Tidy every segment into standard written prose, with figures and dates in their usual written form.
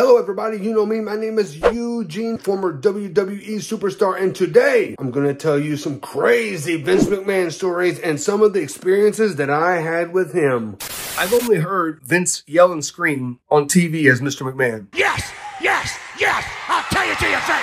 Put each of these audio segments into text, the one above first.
Hello everybody, you know me, my name is Eugene, former WWE superstar, and today I'm going to tell you some crazy Vince McMahon stories and some of the experiences that I had with him. I've only heard Vince yell and scream on TV as Mr. McMahon. Yes, yes, yes, I'll tell you till you say.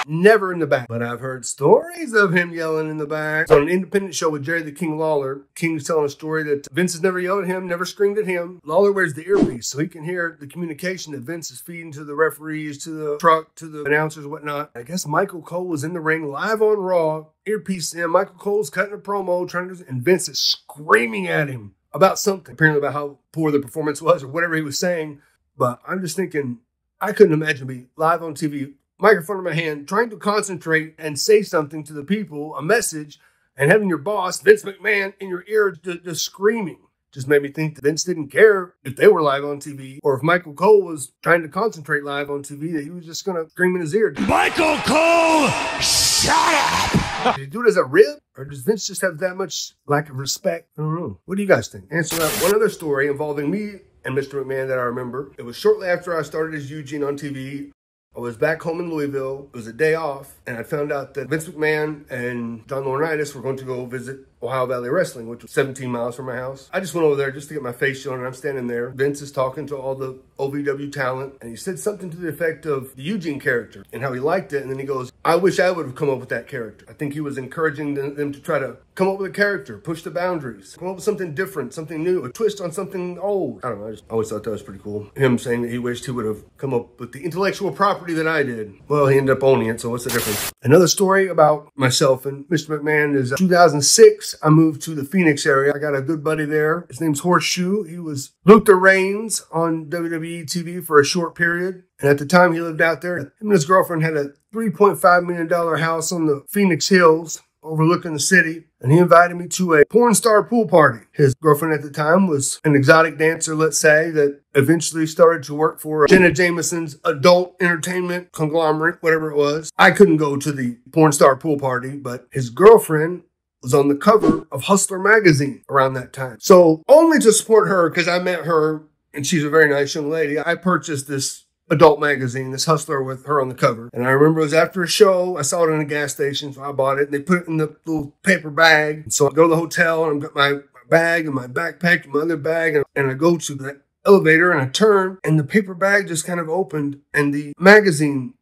Never in the back, but I've heard stories of him yelling in the back. On an independent show with Jerry the King Lawler, King's telling a story that Vince has never yelled at him, never screamed at him. Lawler wears the earpiece so he can hear the communication that Vince is feeding to the referees, to the truck, to the announcers, whatnot. I guess Michael Cole was in the ring live on Raw, earpiece in. Michael Cole's cutting a promo, and Vince is screaming at him about something, apparently about how poor the performance was or whatever he was saying. But I'm just thinking, I couldn't imagine me live on TV, microphone in my hand, trying to concentrate and say something to the people, a message, and having your boss, Vince McMahon, in your ear just screaming. Just made me think that Vince didn't care if they were live on TV, or if Michael Cole was trying to concentrate live on TV, that he was just going to scream in his ear. Michael Cole, shut up! Did he do it as a rib? Or does Vince just have that much lack of respect? I don't know. What do you guys think? Answer that. One other story involving me and Mr. McMahon that I remember. It was shortly after I started as Eugene on TV. I was back home in Louisville. It was a day off, and I found out that Vince McMahon and John Laurinaitis were going to go visit Ohio Valley Wrestling, which was 17 miles from my house. I just went over there just to get my face shown, and I'm standing there. Vince is talking to all the OVW talent, and he said something to the effect of the Eugene character and how he liked it, and then he goes, I wish I would have come up with that character. I think he was encouraging them to try to come up with a character, push the boundaries, come up with something different, something new, a twist on something old. I don't know, I always thought that was pretty cool. Him saying that he wished he would have come up with the intellectual property that I did. Well, he ended up owning it, so what's the difference? Another story about myself and Mr. McMahon is 2006, I moved to the Phoenix area. I got a good buddy there. His name's Horseshoe. He was Luther Reigns on WWE TV for a short period. And at the time he lived out there, him and his girlfriend had a $3.5 million house on the Phoenix Hills overlooking the city. And he invited me to a porn star pool party. His girlfriend at the time was an exotic dancer, let's say, that eventually started to work for Jenna Jameson's adult entertainment conglomerate, whatever it was. I couldn't go to the porn star pool party, but his girlfriend was on the cover of Hustler magazine around that time. So only to support her, because I met her and she's a very nice young lady, I purchased this adult magazine, this Hustler with her on the cover. And I remember it was after a show. I saw it in a gas station, so I bought it. And they put it in the little paper bag. And so I go to the hotel and I've got my bag and my backpack and my other bag. And I go to the elevator and I turn and the paper bag just kind of opened and the magazine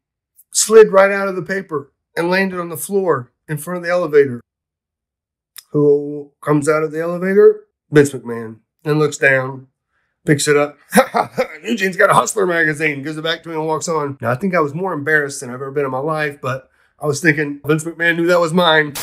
slid right out of the paper and landed on the floor in front of the elevator. Who comes out of the elevator? Vince McMahon. And looks down, picks it up. Eugene's got a Hustler magazine, gives it back to me and walks on. Now, I think I was more embarrassed than I've ever been in my life, but I was thinking Vince McMahon knew that was mine.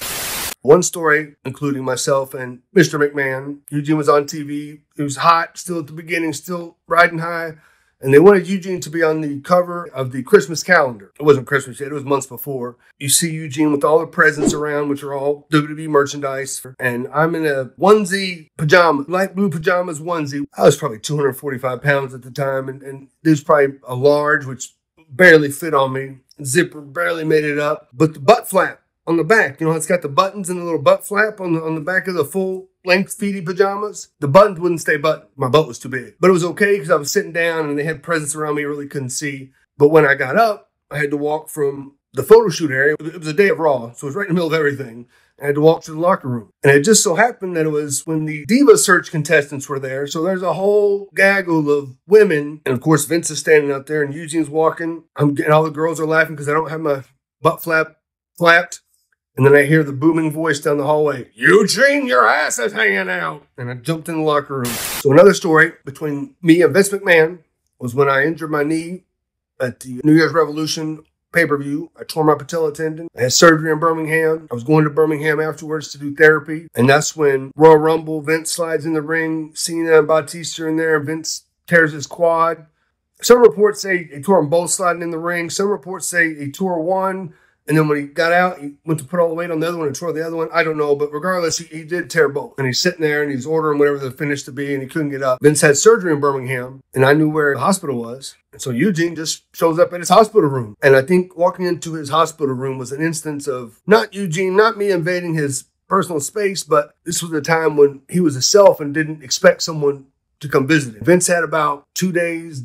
One story, including myself and Mr. McMahon. Eugene was on TV. It was hot, still at the beginning, still riding high. And they wanted Eugene to be on the cover of the Christmas calendar. It wasn't Christmas yet. It was months before. You see Eugene with all the presents around, which are all WWE merchandise. And I'm in a onesie pajama, light blue pajamas onesie. I was probably 245 pounds at the time. And there's probably a large, which barely fit on me. Zipper barely made it up. But the butt flap on the back, you know, it's got the buttons and the little butt flap on the back of the full length feety pajamas. The buttons wouldn't stay buttoned. My butt was too big. But it was okay because I was sitting down and they had presents around me I really couldn't see. But when I got up, I had to walk from the photo shoot area. It was a day of Raw, so it was right in the middle of everything. I had to walk to the locker room. And it just so happened that it was when the Diva Search contestants were there. So there's a whole gaggle of women. And of course, Vince is standing out there and Eugene's walking. And all the girls are laughing because I don't have my butt flapped. And then I hear the booming voice down the hallway, Eugene, your ass is hanging out. And I jumped in the locker room. So another story between me and Vince McMahon was when I injured my knee at the New Year's Revolution pay-per-view. I tore my patella tendon. I had surgery in Birmingham. I was going to Birmingham afterwards to do therapy. And that's when Royal Rumble, Vince slides in the ring, Cena and Batista in there, and Vince tears his quad. Some reports say he tore them both sliding in the ring. Some reports say he tore one. And then when he got out, he went to put all the weight on the other one and tore the other one. I don't know. But regardless, he did tear both. And he's sitting there and he's ordering whatever the finish to be and he couldn't get up. Vince had surgery in Birmingham and I knew where the hospital was. And so Eugene just shows up at his hospital room. And I think walking into his hospital room was an instance of not Eugene, not me invading his personal space, but this was a time when he was himself and didn't expect someone to come visit him. Vince had about 2 days,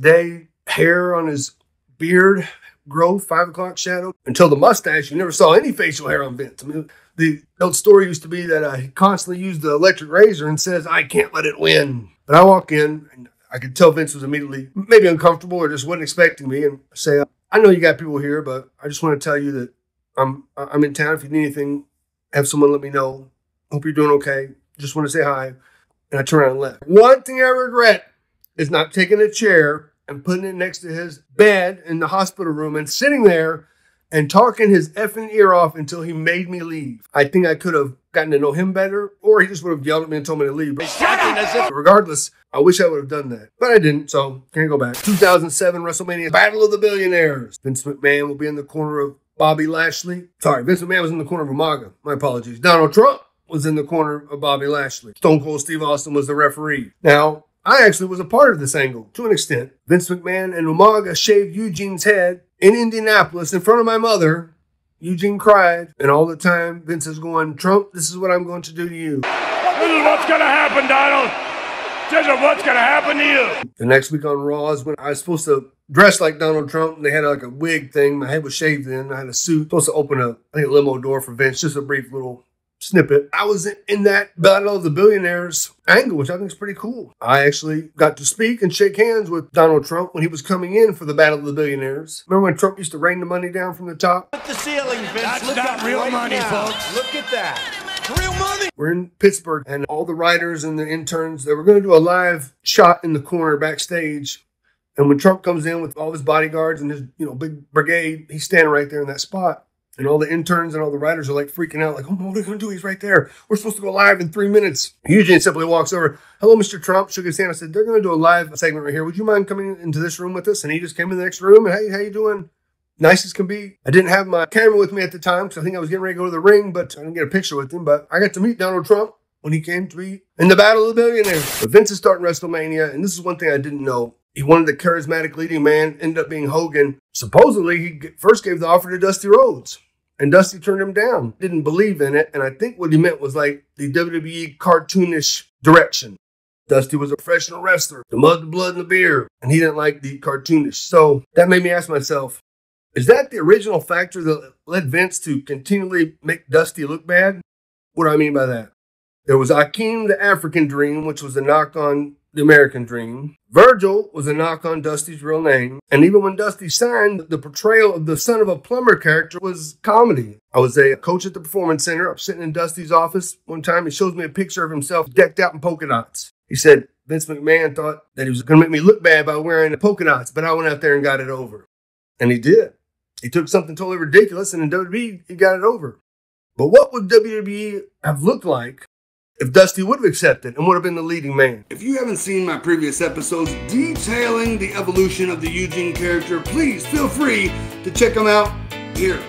hair on his beard growth, 5 o'clock shadow. Until the mustache, you never saw any facial hair on Vince. I mean, the old story used to be that he constantly used the electric razor and says, I can't let it win. But I walk in, and I could tell Vince was immediately maybe uncomfortable or just wasn't expecting me, and say, I know you got people here, but I just want to tell you that I'm in town. If you need anything, have someone let me know. Hope you're doing okay. Just want to say hi. And I turned around and left. One thing I regret is not taking a chair and putting it next to his bed in the hospital room and sitting there and talking his effing ear off until he made me leave. I think I could have gotten to know him better, or he just would have yelled at me and told me to leave. But regardless, I wish I would have done that. But I didn't, so can't go back. 2007 WrestleMania, Battle of the Billionaires. Vince McMahon will be in the corner of Bobby Lashley. Sorry, Vince McMahon was in the corner of Umaga. My apologies. Donald Trump was in the corner of Bobby Lashley. Stone Cold Steve Austin was the referee. Now, I actually was a part of this angle, to an extent. Vince McMahon and Umaga shaved Eugene's head in Indianapolis in front of my mother. Eugene cried, and all the time Vince is going, Trump, this is what I'm going to do to you. This is what's going to happen, Donald. This is what's going to happen to you. The next week on Raw is when I was supposed to dress like Donald Trump, and they had like a wig thing. My head was shaved in. I had a suit. Supposed to open a limo door for Vince, just a brief little snippet. I was in that Battle of the Billionaires angle, which I think is pretty cool. I actually got to speak and shake hands with Donald Trump when he was coming in for the Battle of the Billionaires. Remember when Trump used to rain the money down from the top? At the ceiling, Vince. That's Look not real right money, now. folks. Look at that. Real money. We're in Pittsburgh, and all the writers and the interns, they were going to do a live shot in the corner backstage. And when Trump comes in with all his bodyguards and his, big brigade, he's standing right there in that spot. And all the interns and all the writers are like freaking out, like, oh, what are we going to do? He's right there. We're supposed to go live in 3 minutes. Eugene simply walks over. Hello, Mr. Trump. Shook his hand. I said, they're going to do a live segment right here. Would you mind coming into this room with us? And he just came in the next room. And hey, how you doing? Nice as can be. I didn't have my camera with me at the time because I think I was getting ready to go to the ring, but I didn't get a picture with him. But I got to meet Donald Trump when he came to be in the Battle of the Billionaires. But Vince is starting WrestleMania, and this is one thing I didn't know. He wanted the charismatic leading man, ended up being Hogan. Supposedly, he first gave the offer to Dusty Rhodes. And Dusty turned him down, didn't believe in it. And I think what he meant was like the WWE cartoonish direction. Dusty was a professional wrestler, the mud, the blood, and the beer. And he didn't like the cartoonish. So that made me ask myself, is that the original factor that led Vince to continually make Dusty look bad? What do I mean by that? There was Akeem the African Dream, which was a knock on the American Dream. Virgil was a knock on Dusty's real name. And even when Dusty signed, the portrayal of the son of a plumber character was comedy. I was a coach at the Performance Center. I'm sitting in Dusty's office one time. He shows me a picture of himself decked out in polka dots. He said, Vince McMahon thought that he was going to make me look bad by wearing the polka dots, but I went out there and got it over. And he did. He took something totally ridiculous, and in WWE, he got it over. But what would WWE have looked like if Dusty would have accepted and would have been the leading man? If you haven't seen my previous episodes detailing the evolution of the Eugene character, please feel free to check them out here.